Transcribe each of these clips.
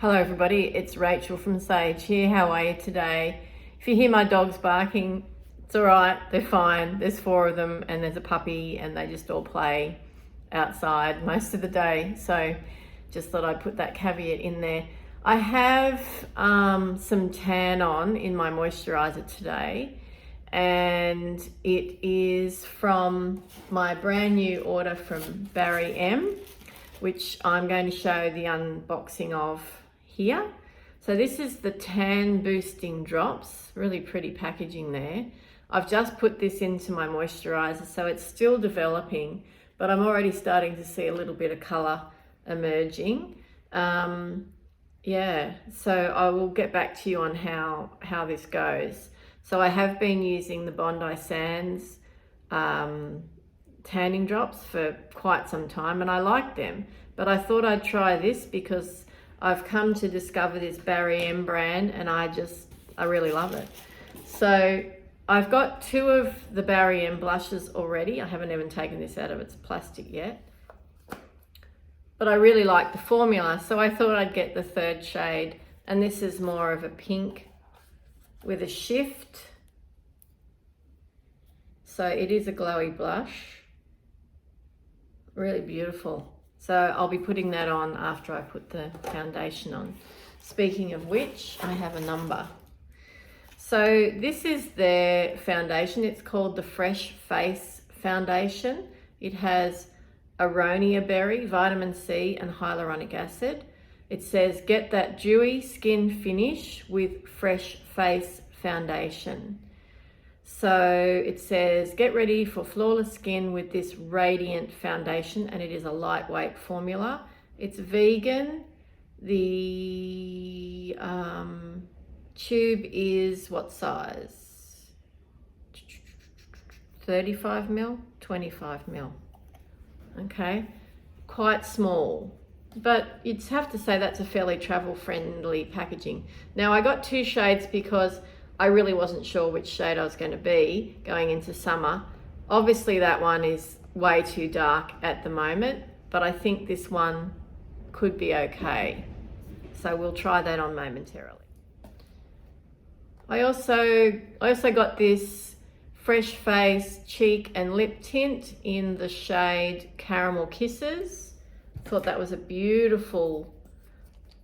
Hello everybody, it's Rachel from Sage here. How are you today? If you hear my dogs barking, it's all right, they're fine. There's 4 of them and there's a puppy and they just all play outside most of the day. So just thought I'd put that caveat in there. I have some tan on in my moisturiser today, and it is from my brand new order from Barry M, which I'm going to show the unboxing of here. So this is the tan boosting drops, really pretty packaging there. I've just put this into my moisturizer, so it's still developing, but I'm already starting to see a little bit of color emerging. Yeah, so I will get back to you on how this goes. So I have been using the Bondi Sands tanning drops for quite some time, and I like them, but I thought I'd try this because I've come to discover this Barry M brand and I really love it. So I've got 2 of the Barry M blushes already. I haven't even taken this out of its plastic yet, but I really like the formula, so I thought I'd get the 3rd shade, and this is more of a pink with a shift. So it is a glowy blush, really beautiful. So I'll be putting that on after I put the foundation on. Speaking of which, I have a number. So this is their foundation. It's called the Fresh Face Foundation. It has aronia berry, vitamin C and hyaluronic acid. It says, get that dewy skin finish with Fresh Face Foundation. So it says, get ready for flawless skin with this radiant foundation, and it is a lightweight formula. It's vegan. The tube is what size? 35 ml, 25 ml. Okay, quite small, but you'd have to say that's a fairly travel friendly packaging. Now I got 2 shades because I really wasn't sure which shade I was going to be going into summer. Obviously that one is way too dark at the moment, but I think this one could be okay. So we'll try that on momentarily. I also got this Fresh Face cheek and lip tint in the shade Caramel Kisses. Thought that was a beautiful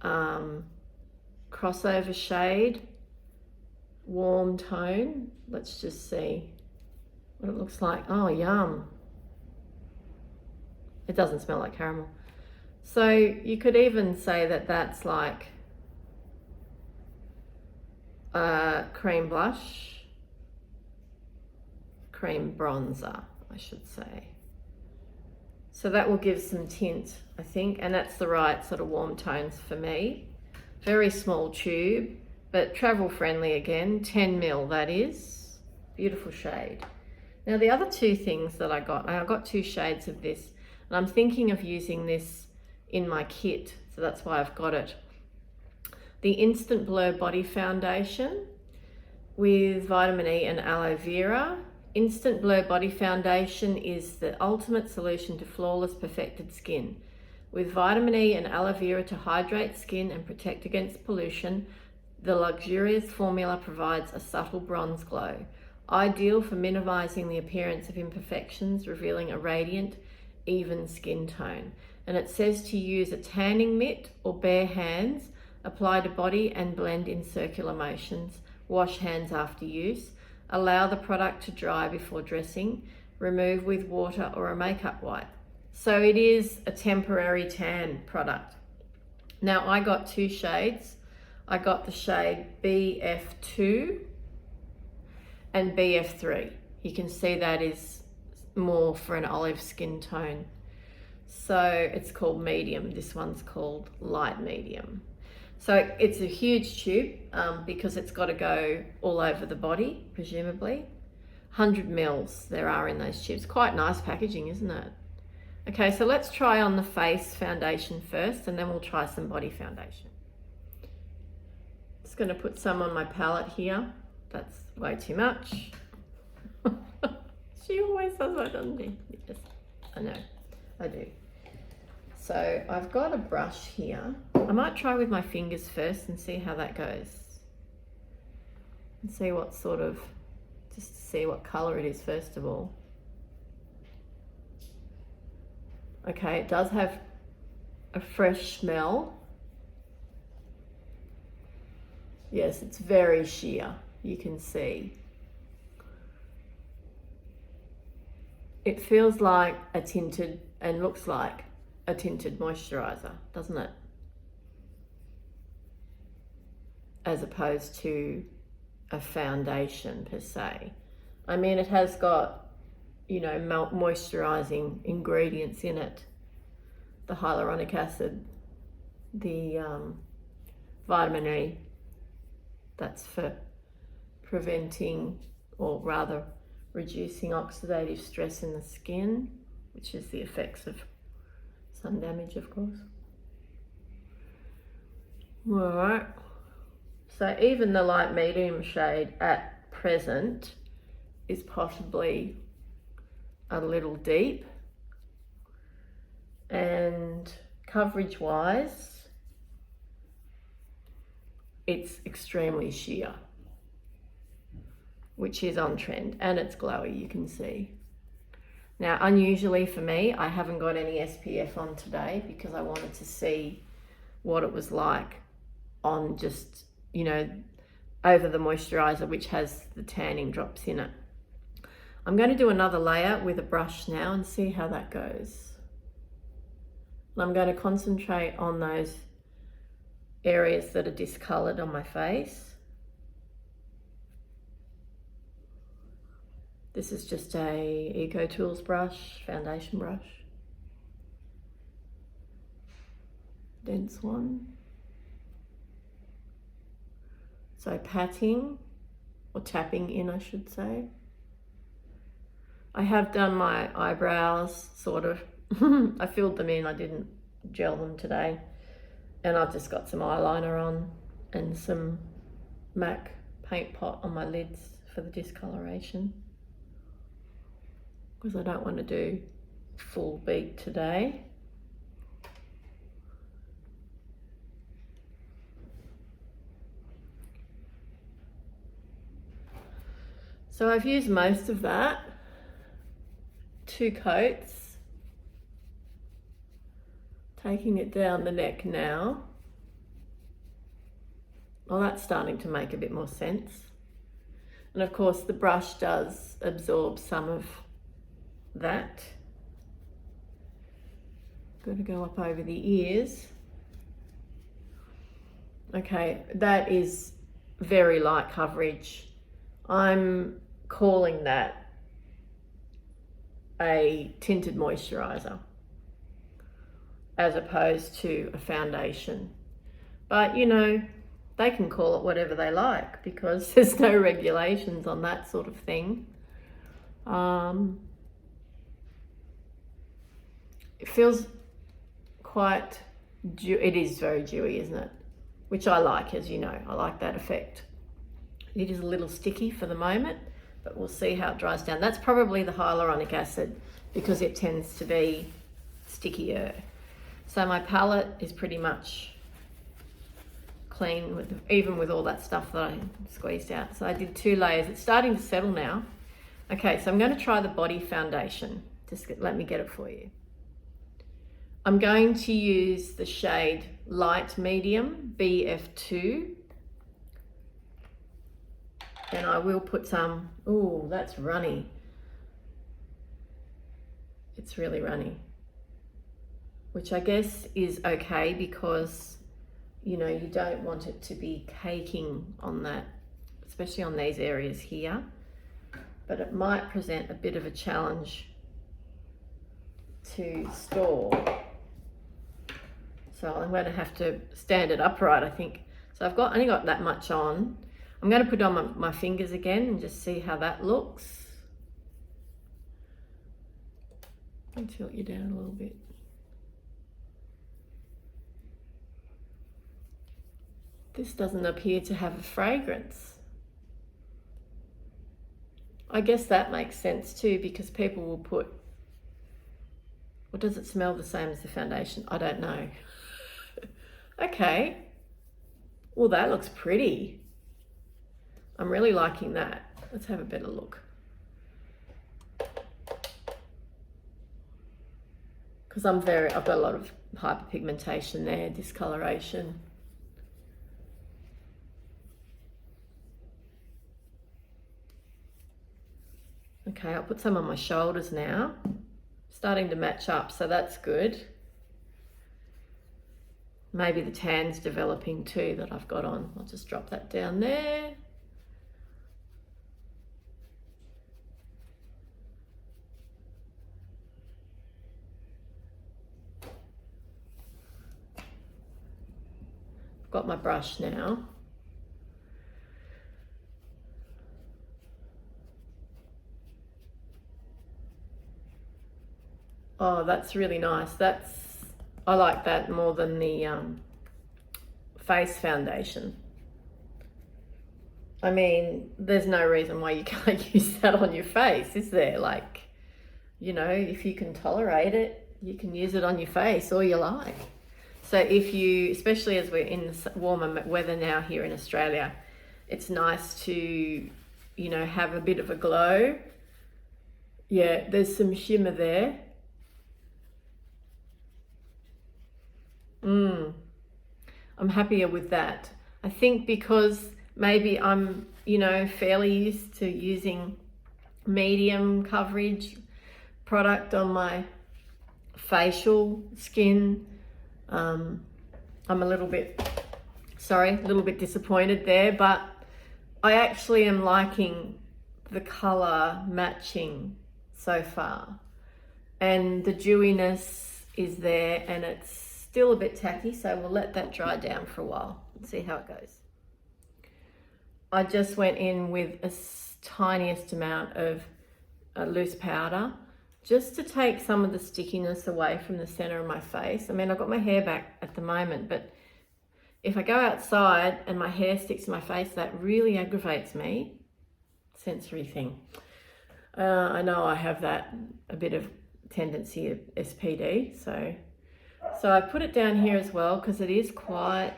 crossover shade. Warm tone. Let's just see what it looks like. Oh, yum. It doesn't smell like caramel. So you could even say that that's like a cream blush, cream bronzer, I should say. So that will give some tint, I think, and that's the right sort of warm tones for me. Very small tube, but travel friendly again, 10 ml that is. Beautiful shade. Now the other 2 things that I got 2 shades of this, and I'm thinking of using this in my kit, so that's why I've got it. The Instant Blur Body Foundation with vitamin E and aloe vera. Instant Blur Body Foundation is the ultimate solution to flawless perfected skin. With vitamin E and aloe vera to hydrate skin and protect against pollution, the luxurious formula provides a subtle bronze glow, ideal for minimizing the appearance of imperfections, revealing a radiant, even skin tone. And it says to use a tanning mitt or bare hands, apply to body and blend in circular motions, wash hands after use, allow the product to dry before dressing, remove with water or a makeup wipe. So it is a temporary tan product. Now I got 2 shades. I got the shade BF2 and BF3. You can see that is more for an olive skin tone. So it's called medium. This one's called light medium. So it's a huge tube because it's got to go all over the body, presumably. 100 mils there are in those tubes. Quite nice packaging, isn't it? Okay, so let's try on the face foundation first, and then we'll try some body foundation. Just going to put some on my palette here. That's way too much. She always does that, doesn't she? Yes, I know, I do. So I've got a brush here. I might try with my fingers first and see how that goes. And see what sort of, just to see what colour it is first of all. Okay, it does have a fresh smell. Yes, it's very sheer, you can see. It feels like a tinted and looks like a tinted moisturiser, doesn't it? As opposed to a foundation per se. I mean, it has got, you know, moisturising ingredients in it. The hyaluronic acid, the vitamin E, that's for preventing, or rather reducing oxidative stress in the skin, which is the effects of sun damage, of course. All right, so even the light medium shade at present is possibly a little deep, and coverage wise it's extremely sheer, which is on trend, and it's glowy, you can see. Now, unusually for me, I haven't got any SPF on today because I wanted to see what it was like on just, you know, over the moisturiser, which has the tanning drops in it. I'm going to do another layer with a brush now and see how that goes. And I'm going to concentrate on those areas that are discoloured on my face. This is just a Eco Tools brush, foundation brush. Dense one. So patting, or tapping in, I should say. I have done my eyebrows, sort of. I filled them in, I didn't gel them today. And I've just got some eyeliner on and some MAC paint pot on my lids for the discoloration, because I don't want to do full beat today. So I've used most of that, 2 coats. Taking it down the neck now. Well, that's starting to make a bit more sense. And of course the brush does absorb some of that. Got to go up over the ears. Okay, that is very light coverage. I'm calling that a tinted moisturiser, as opposed to a foundation. But you know, they can call it whatever they like because there's no regulations on that sort of thing. It feels quite, it is very dewy, isn't it? Which I like, as you know, I like that effect. It is a little sticky for the moment, but we'll see how it dries down. That's probably the hyaluronic acid because it tends to be stickier. So my palette is pretty much clean, even with all that stuff that I squeezed out. So I did 2 layers. It's starting to settle now. Okay, so I'm going to try the body foundation. Let me get it for you. I'm going to use the shade Light Medium, BF2. And I will put some, ooh, that's runny. It's really runny. Which I guess is okay because, you know, you don't want it to be caking on that, especially on these areas here. But it might present a bit of a challenge to store. So I'm going to have to stand it upright, I think. So I've only got that much on. I'm going to put on my fingers again and just see how that looks. I'll tilt you down a little bit. This doesn't appear to have a fragrance. I guess that makes sense too, because people will put, or does it smell the same as the foundation? I don't know. Okay. Well, that looks pretty. I'm really liking that. Let's have a better look. Because I've got a lot of hyperpigmentation there, discoloration. Okay, I'll put some on my shoulders now. Starting to match up, so that's good. Maybe the tan's developing too that I've got on. I'll just drop that down there. I've got my brush now. Oh, that's really nice. I like that more than the face foundation. I mean, there's no reason why you can't use that on your face, is there? Like, you know, if you can tolerate it, you can use it on your face all you like. So if you, especially as we're in warmer weather now here in Australia, it's nice to, you know, have a bit of a glow. Yeah, there's some shimmer there. I'm happier with that. I think because maybe I'm, you know, fairly used to using medium coverage product on my facial skin. I'm a little bit disappointed there, but I actually am liking the color matching so far. And the dewiness is there, and it's still a bit tacky, so we'll let that dry down for a while and see how it goes. I just went in with a tiniest amount of loose powder just to take some of the stickiness away from the center of my face. I mean, I've got my hair back at the moment, but if I go outside and my hair sticks to my face, that really aggravates me. Sensory thing. I know I have a bit of tendency of SPD, so I put it down here as well because it is quite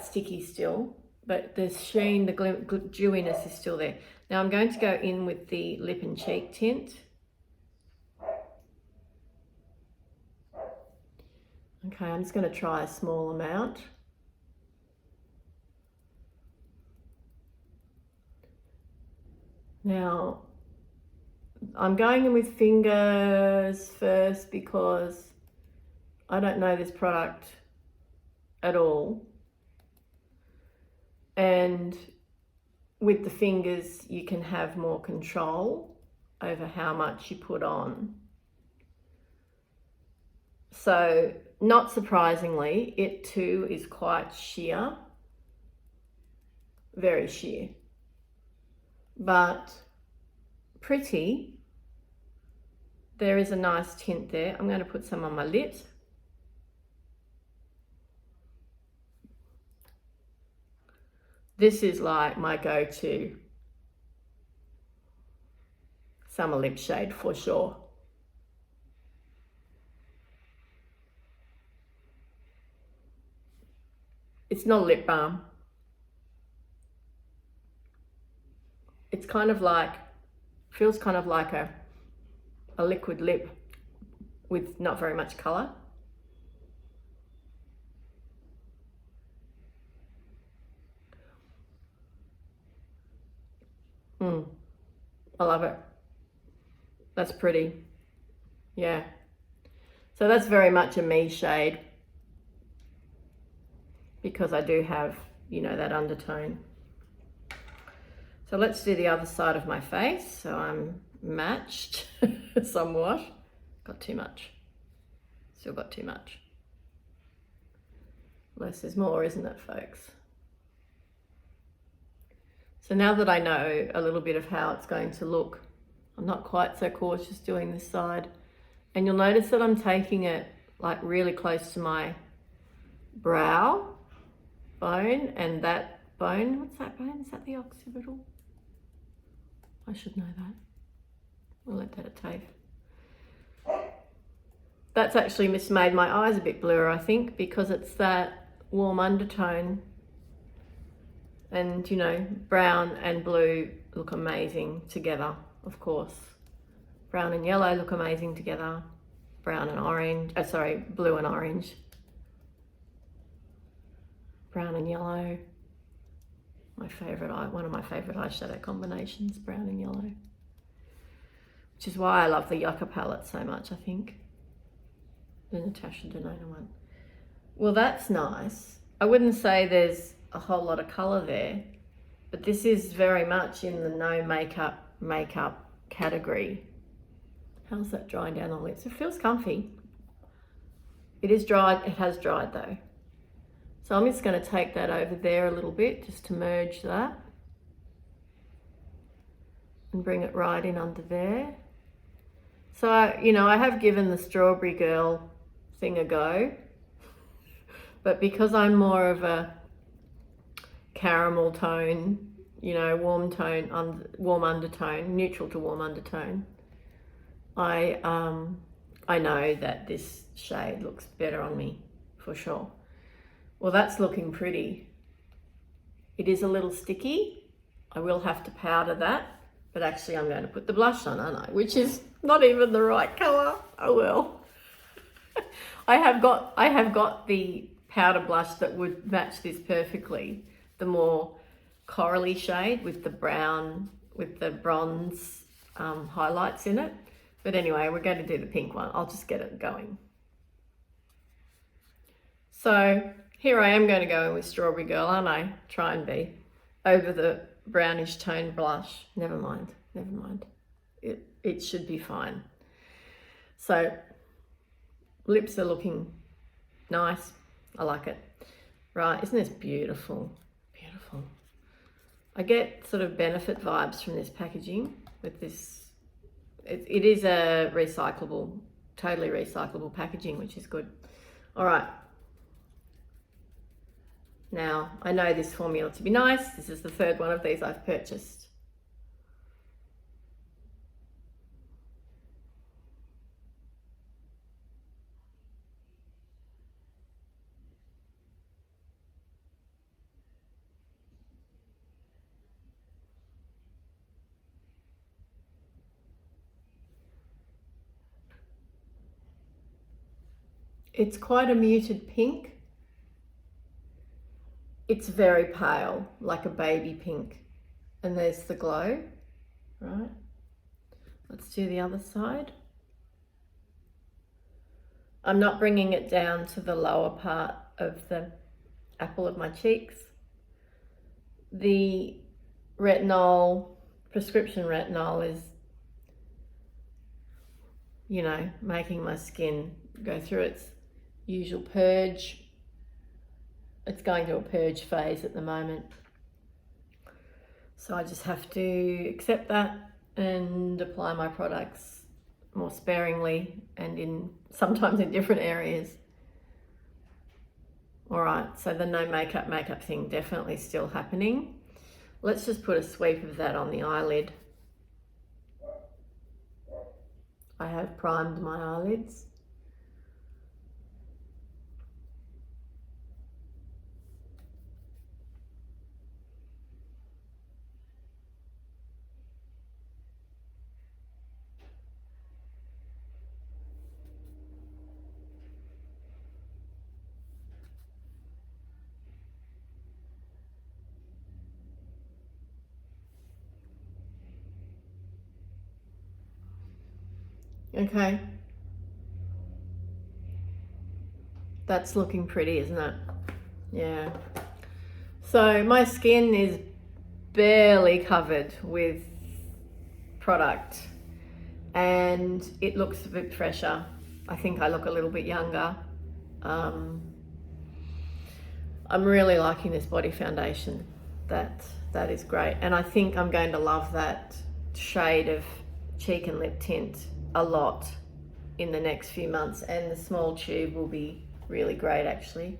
sticky still, but the sheen, the dewiness is still there. Now I'm going to go in with the lip and cheek tint. Okay, I'm just going to try a small amount. Now I'm going in with fingers first because I don't know this product at all. And with the fingers, you can have more control over how much you put on. So, not surprisingly, it too is quite sheer, very sheer, but pretty. There is a nice tint there. I'm going to put some on my lips. This is like my go-to summer lip shade for sure. It's not a lip balm. It's kind of like, feels kind of like a liquid lip with not very much color. I love it. That's pretty. Yeah. So that's very much a me shade because I do have, you know, that undertone. So let's do the other side of my face. So I'm matched somewhat. Got too much. Still got too much. Less is more, isn't it, folks? So now that I know a little bit of how it's going to look, I'm not quite so cautious doing this side. And you'll notice that I'm taking it like really close to my brow bone, and that bone, what's that bone? Is that the occipital? I should know that. We'll let that tape. That's actually made my eyes a bit blurry, I think, because it's that warm undertone. And, you know, brown and blue look amazing together, of course. Brown and yellow look amazing together. Brown and orange, blue and orange. Brown and yellow. One of my favourite eyeshadow combinations, brown and yellow. Which is why I love the Yucca palette so much, I think. The Natasha Denona one. Well, that's nice. I wouldn't say there's a whole lot of colour there, but this is very much in the no makeup category. How's that drying down the lips? It feels comfy. It is dried, it has dried though. So I'm just going to take that over there a little bit just to merge that and bring it right in under there. So, you know, I have given the Strawberry Girl thing a go, but because I'm more of a caramel tone, you know, warm undertone, neutral to warm undertone, I know that this shade looks better on me for sure. Well, that's looking pretty. It is a little sticky. I will have to powder that, but actually I'm going to put the blush on, aren't I? Which is not even the right colour. Oh well. I have got the powder blush that would match this perfectly. The more corally shade with the brown, with the bronze highlights in it. But anyway, we're going to do the pink one. I'll just get it going. So here I am going to go in with Strawberry Girl, aren't I? Try and be over the brownish tone blush. Never mind. It should be fine. So lips are looking nice. I like it. Right, isn't this beautiful? Beautiful. I get sort of benefit vibes from this packaging with this. It is a recyclable, totally recyclable packaging, which is good. All right. Now, I know this formula to be nice. This is the third one of these I've purchased. It's quite a muted pink. It's very pale, like a baby pink. And there's the glow, right? Let's do the other side. I'm not bringing it down to the lower part of the apple of my cheeks. The retinol, prescription retinol is, you know, making my skin go through its usual purge. It's going through a purge phase at the moment. So I just have to accept that and apply my products more sparingly and sometimes in different areas. All right, so the no makeup thing definitely still happening. Let's just put a sweep of that on the eyelid. I have primed my eyelids. Okay. That's looking pretty, isn't it? Yeah. So my skin is barely covered with product and it looks a bit fresher. I think I look a little bit younger. I'm really liking this body foundation. That is great. And I think I'm going to love that shade of cheek and lip tint a lot in the next few months, and the small tube will be really great actually.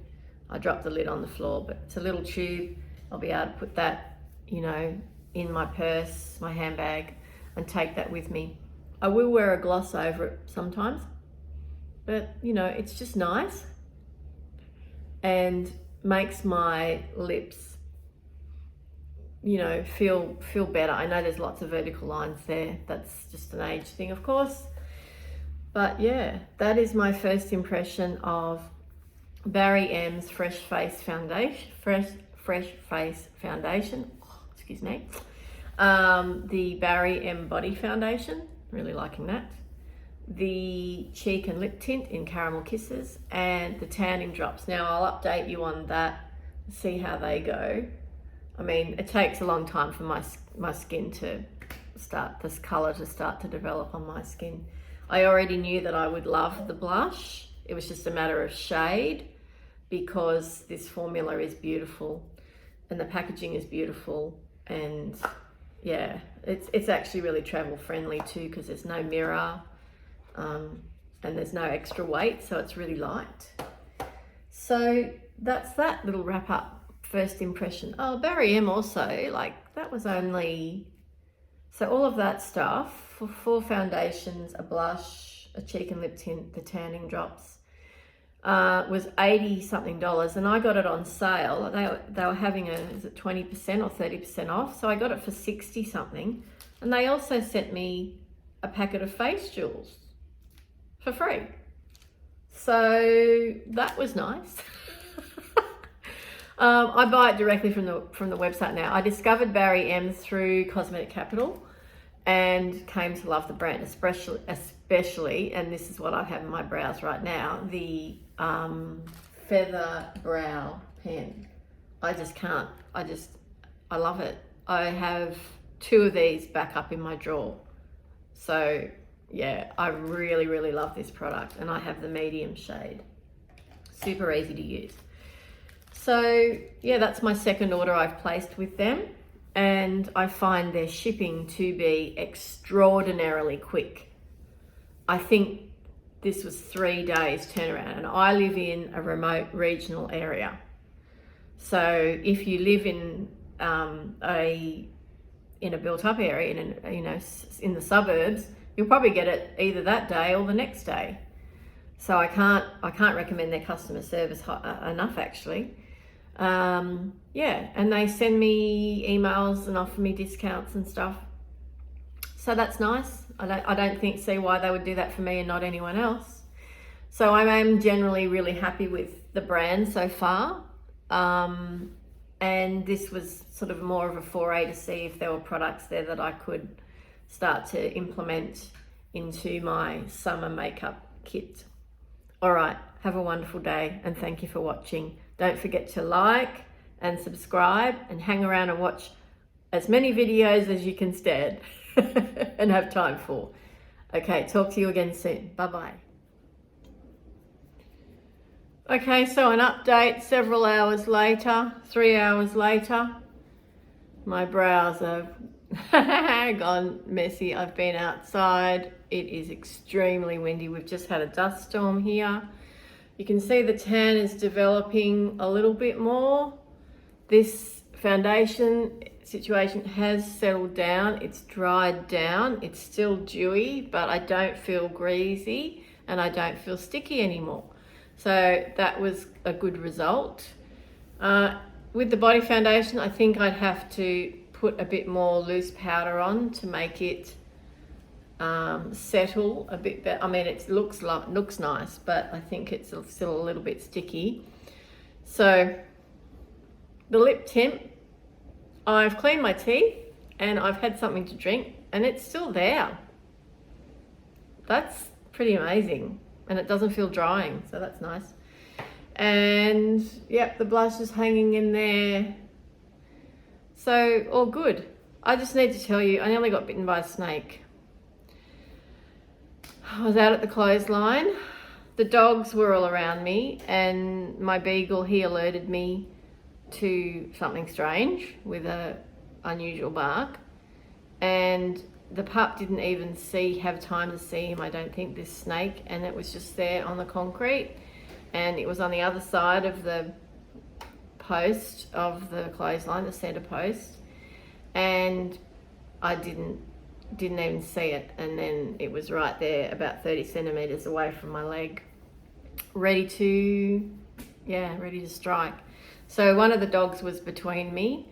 I dropped the lid on the floor, but it's a little tube. I'll be able to put that, you know, in my purse, my handbag, and take that with me. I will wear a gloss over it sometimes, but you know, it's just nice. And makes my lips, you know, feel better. I know there's lots of vertical lines there. That's just an age thing, of course. But yeah, that is my first impression of Barry M's Fresh Face Foundation. Fresh Face Foundation. Oh, excuse me. The Barry M Body Foundation. Really liking that. The cheek and lip tint in Caramel Kisses, and the tanning drops. Now I'll update you on that, see how they go. I mean, it takes a long time for my skin to start, this color to start to develop on my skin. I already knew that I would love the blush. It was just a matter of shade, because this formula is beautiful and the packaging is beautiful, and yeah, it's actually really travel friendly too, because there's no mirror. And there's no extra weight, so it's really light. So that's that little wrap up, first impression. Oh, Barry M also, like that was only, so all of that stuff for 4 foundations, a blush, a cheek and lip tint, the tanning drops, was $80 something, and I got it on sale. They were having is it 20% or 30% off, so I got it for 60 something, and they also sent me a packet of face jewels for free. So that was nice. I buy it directly from the website now. I discovered Barry M through Cosmetic Capital and came to love the brand, especially, and this is what I have in my brows right now, the Feather Brow Pen. I just can't, I love it. I have 2 of these back up in my drawer. So yeah, I really, really love this product, and I have the medium shade. Super easy to use. So yeah, that's my second order I've placed with them, and I find their shipping to be extraordinarily quick. I think this was 3 days turnaround, and I live in a remote regional area. So if you live in a built-up area, in the suburbs, you'll probably get it either that day or the next day. So I can't recommend their customer service enough, actually. Yeah, and they send me emails and offer me discounts and stuff. So that's nice. I don't see why they would do that for me and not anyone else. So I am generally really happy with the brand so far. And this was sort of more of a foray to see if there were products there that I could start to implement into my summer makeup kit. All right, have a wonderful day, and thank you for watching. Don't forget to like and subscribe and hang around and watch as many videos as you can stand and have time for. Okay, talk to you again soon. Bye-bye. Okay, so an update several hours later, 3 hours later. My brows have gone messy. I've been outside. It is extremely windy. We've just had a dust storm here. You can see the tan is developing a little bit more. This foundation situation has settled down. It's dried down. It's still dewy, but I don't feel greasy and I don't feel sticky anymore. So that was a good result. With the body foundation, I think I'd have to put a bit more loose powder on to make it settle a bit better. I mean, it looks nice, but I think it's still a little bit sticky. So the lip tint, I've cleaned my teeth and I've had something to drink and it's still there. That's pretty amazing, and it doesn't feel drying, so that's nice. And yep, the blush is hanging in there. So all good. I just need to tell you, I nearly got bitten by a snake. I was out at the clothesline. The dogs were all around me, and my beagle, he alerted me to something strange with a unusual bark. And the pup didn't even have time to see him, I don't think, this snake, and it was just there on the concrete, and it was on the other side of the post of the clothesline, the center post, and I didn't even see it, and then it was right there about 30 centimeters away from my leg, ready to yeah, ready to strike. So one of the dogs was between me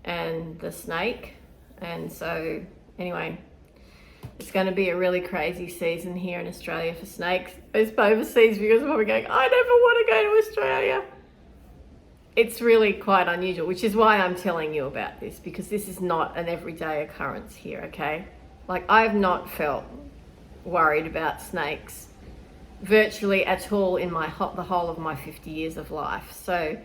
and the snake, and so anyway, it's going to be a really crazy season here in Australia for snakes. It's overseas because I'm probably going, I never want to go to Australia. It's really quite unusual, which is why I'm telling you about this, because this is not an everyday occurrence here, okay? Like, I've not felt worried about snakes virtually at all in the whole of my 50 years of life. So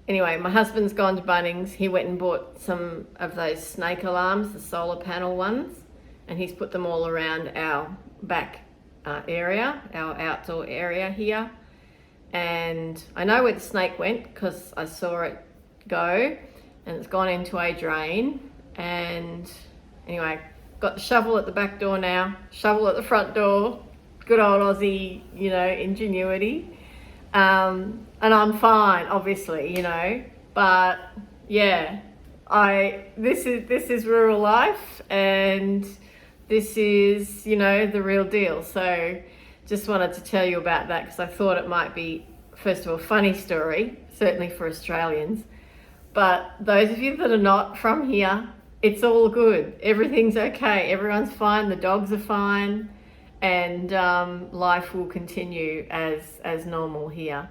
anyway, my husband's gone to Bunnings. He went and bought some of those snake alarms, the solar panel ones, and he's put them all around our back area, our outdoor area here. And I know where the snake went because I saw it go, and it's gone into a drain. And anyway, got the shovel at the back door now, shovel at the front door. Good old Aussie, you know, ingenuity. And I'm fine, obviously, you know, but yeah, this is rural life, and this is, you know, the real deal. So just wanted to tell you about that because I thought it might be, first of all, a funny story, certainly for Australians. But those of you that are not from here, it's all good. Everything's okay. Everyone's fine. The dogs are fine. And life will continue as normal here.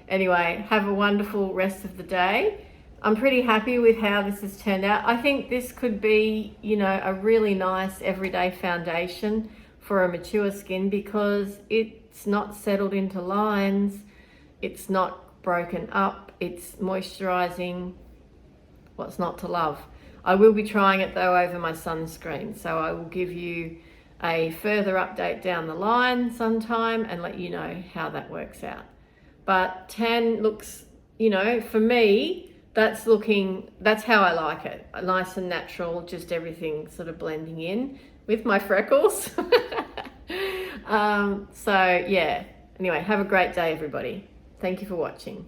Anyway, have a wonderful rest of the day. I'm pretty happy with how this has turned out. I think this could be, you know, a really nice everyday foundation for a mature skin because it's not settled into lines, it's not broken up, it's moisturising. What's not to love? I will be trying it though over my sunscreen, so I will give you a further update down the line sometime and let you know how that works out. But tan looks, you know, for me, that's how I like it. Nice and natural, just everything sort of blending in with my freckles. So yeah, anyway, have a great day, everybody. Thank you for watching.